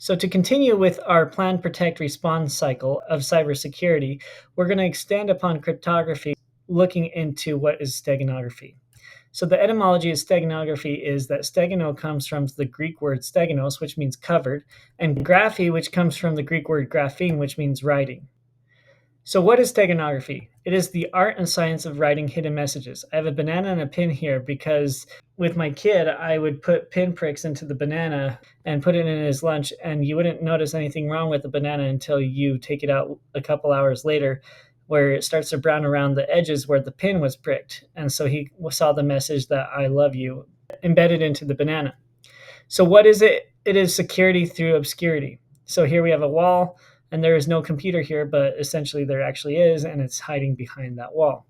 So to continue with our plan, protect, response cycle of cybersecurity, we're going to extend upon cryptography, looking into what is steganography. So the etymology of steganography is that stegano comes from the Greek word steganos, which means covered, and graphy, which comes from the Greek word grapheme, which means writing. So what is steganography? It is the art and science of writing hidden messages. I have a banana and a pin here because with my kid, I would put pinpricks into the banana and put it in his lunch, and you wouldn't notice anything wrong with the banana until you take it out a couple hours later, where it starts to brown around the edges where the pin was pricked. And so he saw the message that I love you embedded into the banana. So what is it? It is security through obscurity. So here we have a wall, and there is no computer here, but essentially there actually is, and it's hiding behind that wall.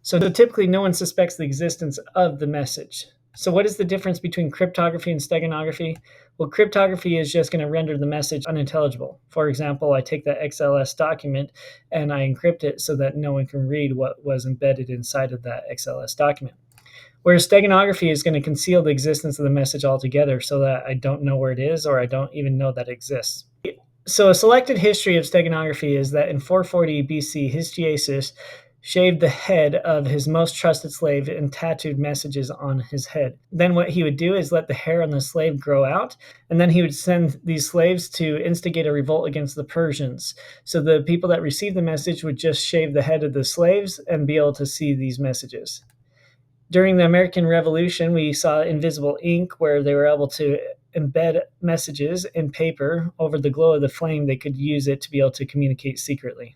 So typically no one suspects the existence of the message. So what is the difference between cryptography and steganography? Well, cryptography is just going to render the message unintelligible. For example, I take that XLS document and I encrypt it so that no one can read what was embedded inside of that XLS document. Whereas steganography is going to conceal the existence of the message altogether so that I don't know where it is, or I don't even know that it exists. So a selected history of steganography is that in 440 BC, Hystiosis shaved the head of his most trusted slave and tattooed messages on his head. Then what he would do is let the hair on the slave grow out, and then he would send these slaves to instigate a revolt against the Persians. So the people that received the message would just shave the head of the slaves and be able to see these messages. During the American Revolution, we saw invisible ink where they were able to embed messages in paper over the glow of the flame. They could use it to be able to communicate secretly.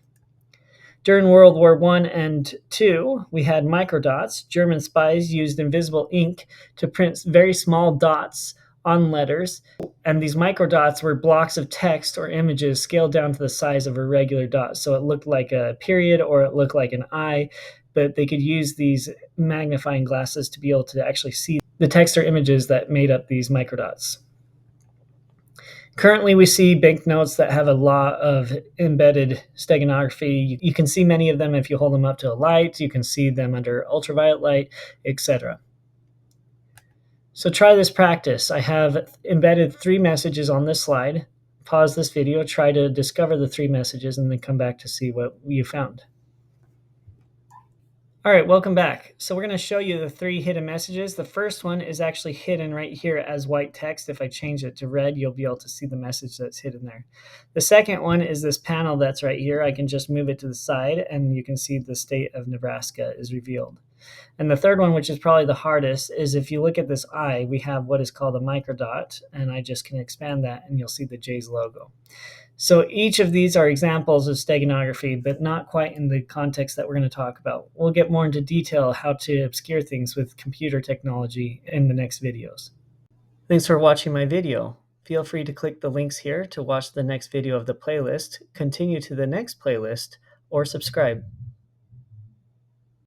During World War I and II, we had microdots. German spies used invisible ink to print very small dots on letters, and these microdots were blocks of text or images scaled down to the size of a regular dot. So it looked like a period or it looked like an eye, but they could use these magnifying glasses to be able to actually see the text or images that made up these microdots. Currently, we see banknotes that have a lot of embedded steganography. You can see many of them if you hold them up to a light. You can see them under ultraviolet light, etc. So try this practice. I have embedded 3 messages on this slide. Pause this video, try to discover the 3 messages, and then come back to see what you found. All right, welcome back. So we're going to show you the 3 hidden messages. The first one is actually hidden right here as white text. If I change it to red, you'll be able to see the message that's hidden there. The second one is this panel that's right here. I can just move it to the side and you can see the state of Nebraska is revealed. And the third one, which is probably the hardest, is if you look at this eye, we have what is called a microdot, and I just can expand that and you'll see the J's logo. So each of these are examples of steganography, but not quite in the context that we're going to talk about. We'll get more into detail how to obscure things with computer technology in the next videos. Thanks for watching my video. Feel free to click the links here to watch the next video of the playlist, continue to the next playlist, or subscribe.